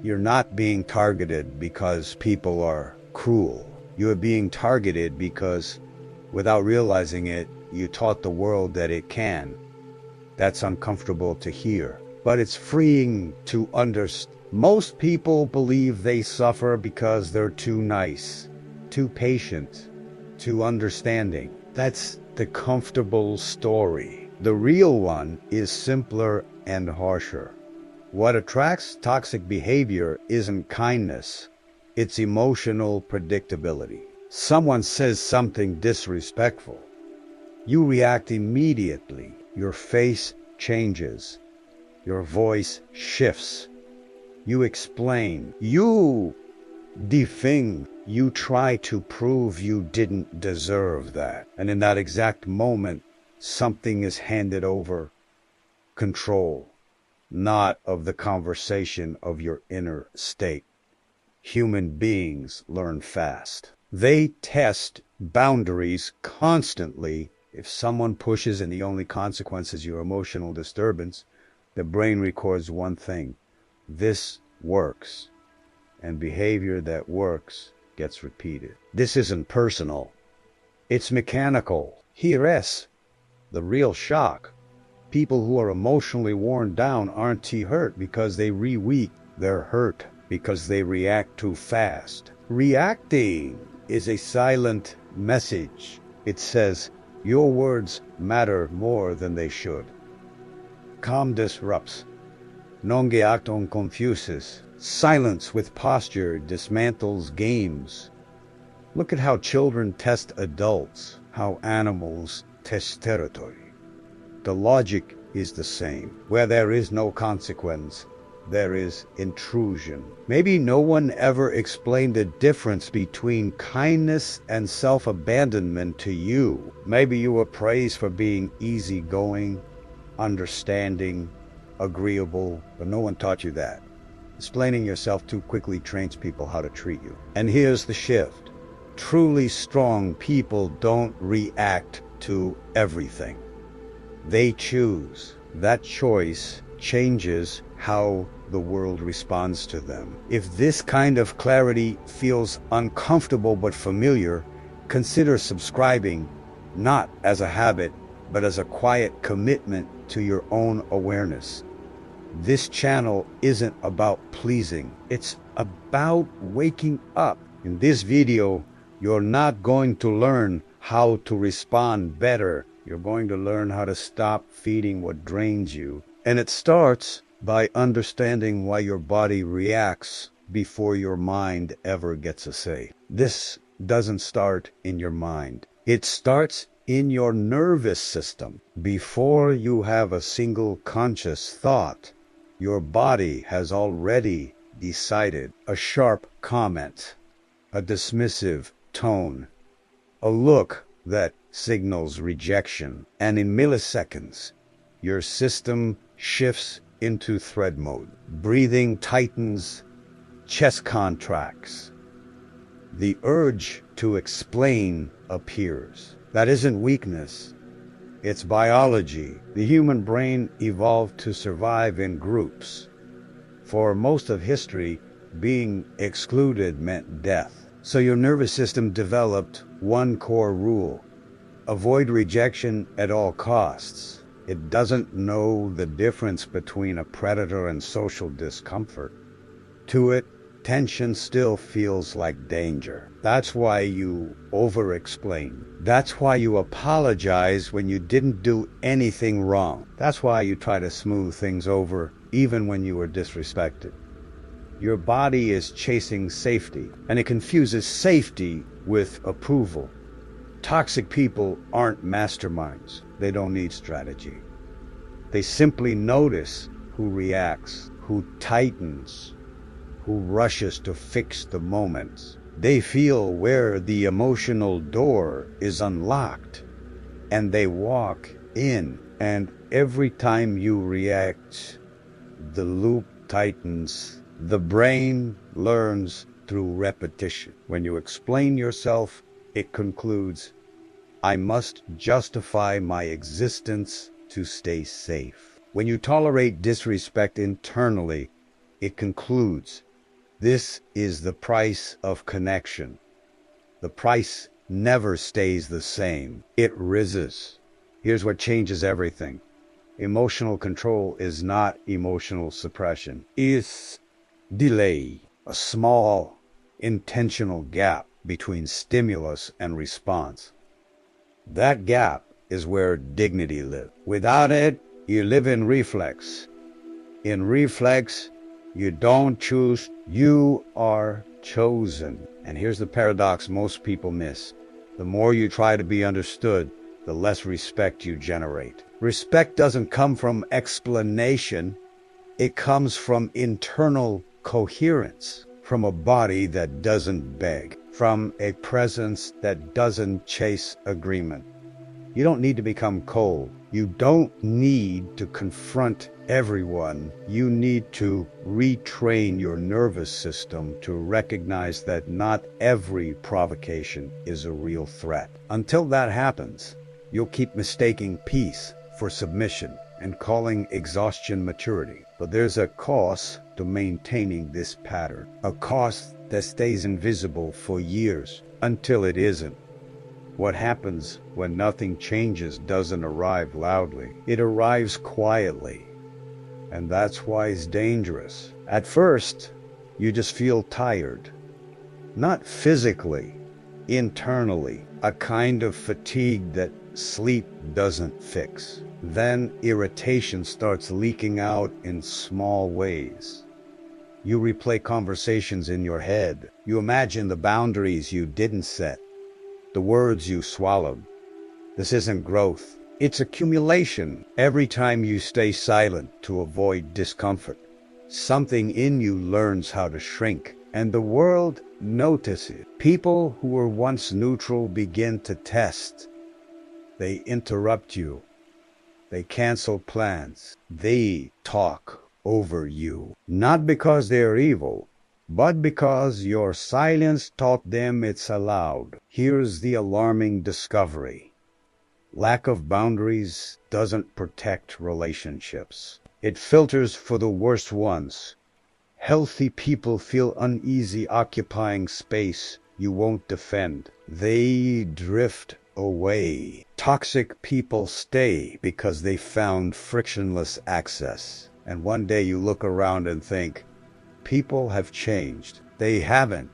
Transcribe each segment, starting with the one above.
You're not being targeted because people are cruel. You are being targeted because, without realizing it, you taught the world that it can. That's uncomfortable to hear, but it's freeing to understand. Most people believe they suffer because they're too nice, too patient, too understanding. That's the comfortable story. The real one is simpler and harsher. What attracts toxic behavior isn't kindness, it's emotional predictability. Someone says something disrespectful. You react immediately. Your face changes. Your voice shifts. You explain. You defing. You try to prove you didn't deserve that. And in that exact moment, something is handed over. Control, not of the conversation of your inner state. Human beings learn fast. They test boundaries constantly. If someone pushes and the only consequence is your emotional disturbance, the brain records one thing: this works. And behavior that works gets repeated. This isn't personal. It's mechanical. Here's the real shock. People who are emotionally worn down aren't hurt because they re-weak. They're hurt because they react too fast. Reacting is a silent message. It says, your words matter more than they should. Calm disrupts. Non geacton confuses. Silence with posture dismantles games. Look at how children test adults, how animals test territory. The logic is the same. Where there is no consequence, there is intrusion. Maybe no one ever explained the difference between kindness and self-abandonment to you. Maybe you were praised for being easygoing, understanding, agreeable, but no one taught you that. Explaining yourself too quickly trains people how to treat you. And here's the shift. Truly strong people don't react to everything. They choose. That choice changes how the world responds to them. If this kind of clarity feels uncomfortable but familiar, consider subscribing, not as a habit, but as a quiet commitment to your own awareness. This channel isn't about pleasing. It's about waking up. In this video, you're not going to learn how to respond better. You're going to learn how to stop feeding what drains you. And it starts by understanding why your body reacts before your mind ever gets a say. This doesn't start in your mind. It starts in your nervous system. Before you have a single conscious thought, your body has already decided. A sharp comment, a dismissive tone, a look that signals rejection, and in milliseconds, your system shifts into threat mode. Breathing tightens, chest contracts. The urge to explain appears. That isn't weakness. It's biology. The human brain evolved to survive in groups. For most of history, being excluded meant death. So your nervous system developed one core rule: avoid rejection at all costs. It doesn't know the difference between a predator and social discomfort. To it, tension still feels like danger. That's why you over-explain. That's why you apologize when you didn't do anything wrong. That's why you try to smooth things over even when you were disrespected. Your body is chasing safety, and it confuses safety with approval. Toxic people aren't masterminds. They don't need strategy. They simply notice who reacts, who tightens, who rushes to fix the moment. They feel where the emotional door is unlocked, and they walk in. And every time you react, the loop tightens. The brain learns through repetition. When you explain yourself, it concludes, I must justify my existence to stay safe. When you tolerate disrespect internally, it concludes, This is the price of connection. The price never stays the same. It rises. Here's what changes everything. Emotional control is not emotional suppression. It's delay. A small, intentional gap between stimulus and response. That gap is where dignity lives. Without it, you live in reflex. In reflex, you don't choose, you are chosen. And here's the paradox most people miss. The more you try to be understood, the less respect you generate. Respect doesn't come from explanation. It comes from internal coherence, from a body that doesn't beg, from a presence that doesn't chase agreement. You don't need to become cold. You don't need to confront everyone. You need to retrain your nervous system to recognize that not every provocation is a real threat. Until that happens, you'll keep mistaking peace for submission and calling exhaustion maturity. But there's a cost to maintaining this pattern, a cost that stays invisible for years until it isn't. What happens when nothing changes doesn't arrive loudly. It arrives quietly. And that's why it's dangerous. At first, you just feel tired. Not physically, internally. A kind of fatigue that sleep doesn't fix. Then irritation starts leaking out in small ways. You replay conversations in your head. You imagine the boundaries you didn't set, the words you swallowed. This isn't growth. It's accumulation. Every time you stay silent to avoid discomfort, something in you learns how to shrink, and the world notices. People who were once neutral begin to test. They interrupt you. They cancel plans. They talk over you. Not because they're evil, but because your silence taught them it's allowed. Here's the alarming discovery. Lack of boundaries doesn't protect relationships. It filters for the worst ones. Healthy people feel uneasy occupying space you won't defend. They drift away. Toxic people stay because they found frictionless access. And one day you look around and think, people have changed. They haven't.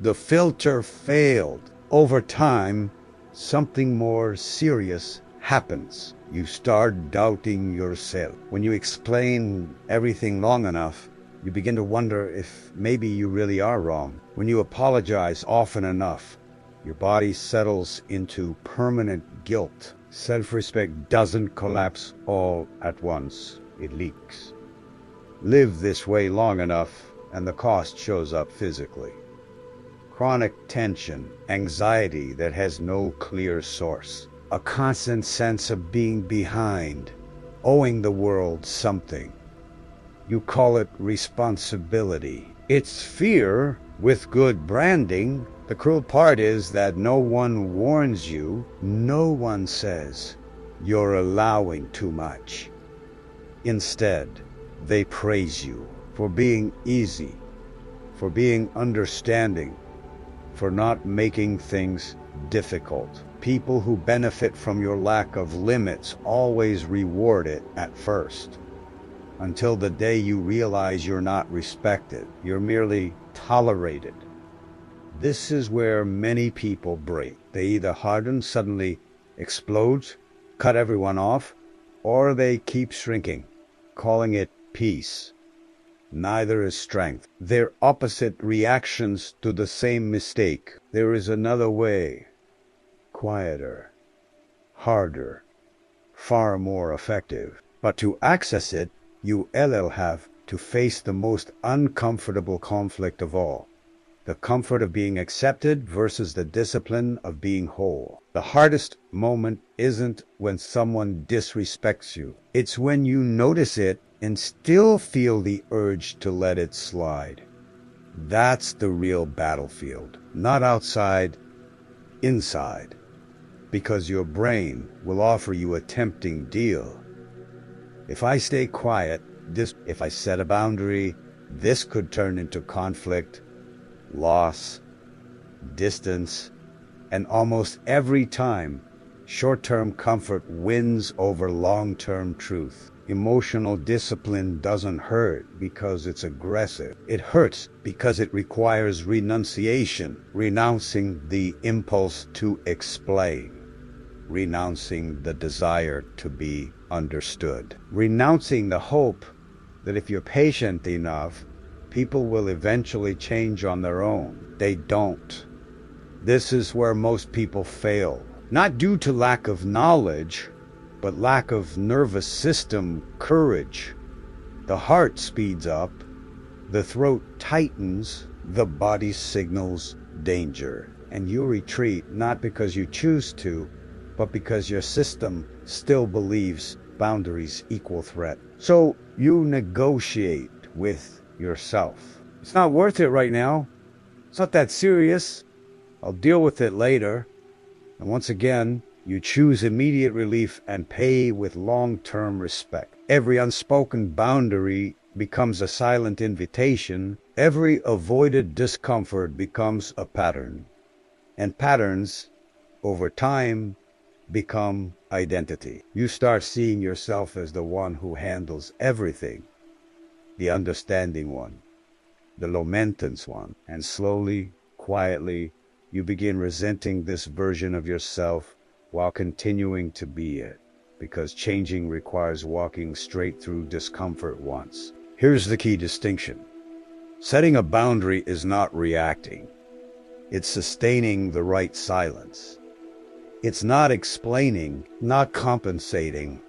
The filter failed. Over time, something more serious happens. You start doubting yourself. When you explain everything long enough, you begin to wonder if maybe you really are wrong. When you apologize often enough, your body settles into permanent guilt. Self-respect doesn't collapse all at once. It leaks. Live this way long enough, and the cost shows up physically. Chronic tension, anxiety that has no clear source, a constant sense of being behind, owing the world something. You call it responsibility. It's fear with good branding. The cruel part is that no one warns you, no one says you're allowing too much. Instead, they praise you for being easy, for being understanding, for not making things difficult. People who benefit from your lack of limits always reward it at first, until the day you realize you're not respected, you're merely tolerated. This is where many people break. They either harden, suddenly explode, cut everyone off, or they keep shrinking, calling it peace. Neither is strength. They're opposite reactions to the same mistake. There is another way, quieter, harder, far more effective. But to access it, you have to face the most uncomfortable conflict of all. The comfort of being accepted versus the discipline of being whole. The hardest moment isn't when someone disrespects you. It's when you notice it and still feel the urge to let it slide. That's the real battlefield. Not outside, inside. Because your brain will offer you a tempting deal. If I stay quiet, if I set a boundary, This could turn into conflict, loss, distance, and almost every time, short-term comfort wins over long-term truth. Emotional discipline doesn't hurt because it's aggressive. It hurts because it requires renunciation, renouncing the impulse to explain, renouncing the desire to be understood, renouncing the hope that if you're patient enough, people will eventually change on their own. They don't. This is where most people fail, not due to lack of knowledge, but lack of nervous system courage. The heart speeds up, the throat tightens, the body signals danger, and you retreat not because you choose to, but because your system still believes boundaries equal threat. So you negotiate with yourself. It's not worth it right now. It's not that serious. I'll deal with it later. And once again, you choose immediate relief and pay with long-term respect. Every unspoken boundary becomes a silent invitation. Every avoided discomfort becomes a pattern. And patterns, over time, become identity. You start seeing yourself as the one who handles everything, the understanding one, the low-maintenance one. And slowly, quietly, you begin resenting this version of yourself while continuing to be it, because changing requires walking straight through discomfort once. Here's the key distinction. Setting a boundary is not reacting. It's sustaining the right silence. It's not explaining, not compensating,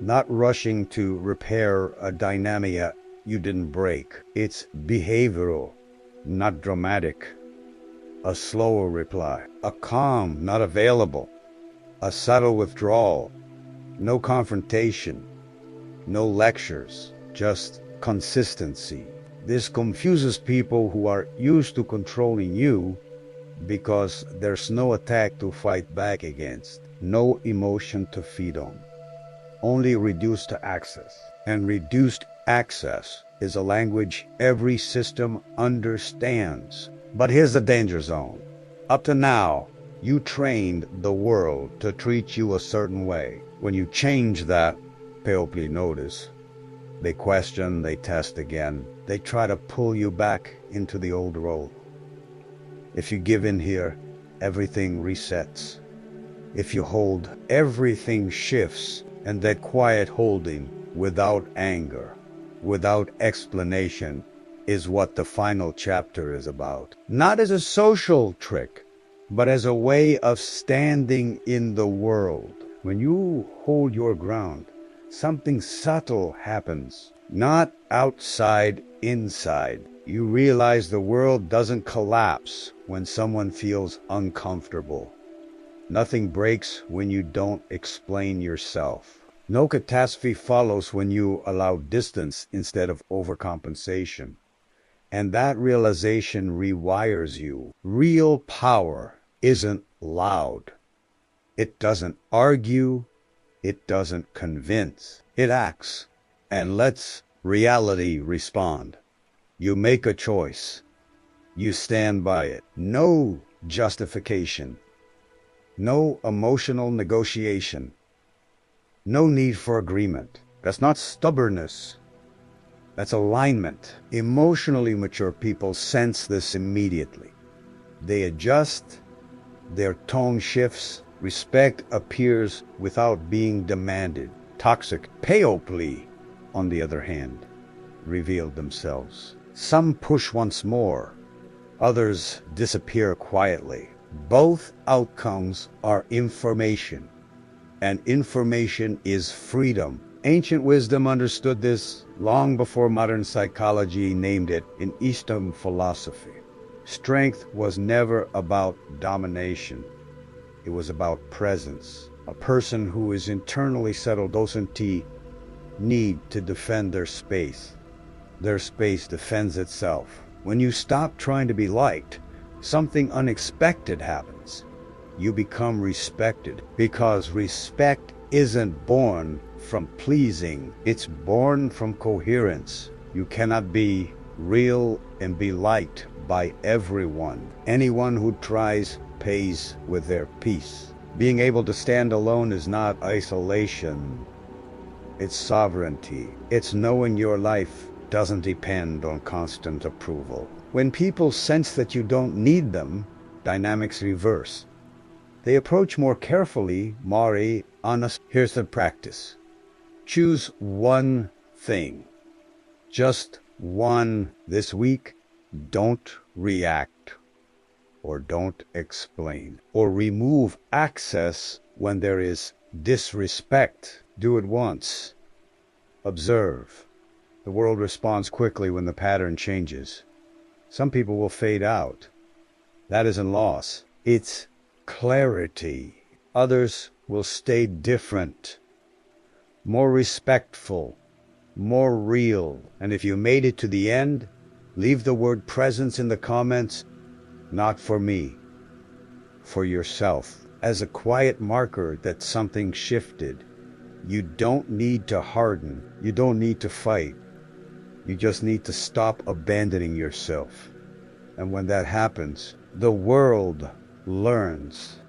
not rushing to repair a dynamic you didn't break. It's behavioral, not dramatic. A slower reply, a calm, not available, a subtle withdrawal, no confrontation, no lectures, just consistency. This confuses people who are used to controlling you because there's no attack to fight back against, no emotion to feed on, only reduced access. And reduced access is a language every system understands. But here's the danger zone. Up to now, you trained the world to treat you a certain way. When you change that, palpably notice, they question, they test again. They try to pull you back into the old role. If you give in here, everything resets. If you hold, everything shifts. And that quiet holding, without anger, without explanation, is what the final chapter is about. Not as a social trick, but as a way of standing in the world. When you hold your ground, something subtle happens. Not outside, inside. You realize the world doesn't collapse when someone feels uncomfortable. Nothing breaks when you don't explain yourself. No catastrophe follows when you allow distance instead of overcompensation. And that realization rewires you. Real power isn't loud. It doesn't argue. It doesn't convince. It acts and lets reality respond. You make a choice. You stand by it. No justification. No emotional negotiation. No need for agreement. That's not stubbornness. That's alignment. Emotionally mature people sense this immediately. They adjust, their tone shifts, respect appears without being demanded. Toxic paoply, on the other hand, reveal themselves. Some push once more, others disappear quietly. Both outcomes are information, and information is freedom. Ancient wisdom understood this long before modern psychology named it in Eastern philosophy. Strength was never about domination. It was about presence. A person who is internally settled doesn't need to defend their space. Their space defends itself. When you stop trying to be liked, something unexpected happens. You become respected, because respect isn't born from pleasing. It's born from coherence. You cannot be real, and be liked by everyone. Anyone who tries pays with their peace. Being able to stand alone is not isolation. It's sovereignty. It's knowing your life doesn't depend on constant approval. When people sense that you don't need them, dynamics reverse. They approach more carefully, Mari, honest. Here's the practice. Choose one thing. Just one this week. Don't react, or don't explain, or remove access when there is disrespect. Do it once. Observe. The world responds quickly when the pattern changes. Some people will fade out. That isn't loss. It's clarity. Others will stay different, more respectful, more real. And if you made it to the end, leave the word presence in the comments. Not for me, for yourself, as a quiet marker that something shifted. You don't need to harden. You don't need to fight. You just need to stop abandoning yourself. And when that happens, the world learns.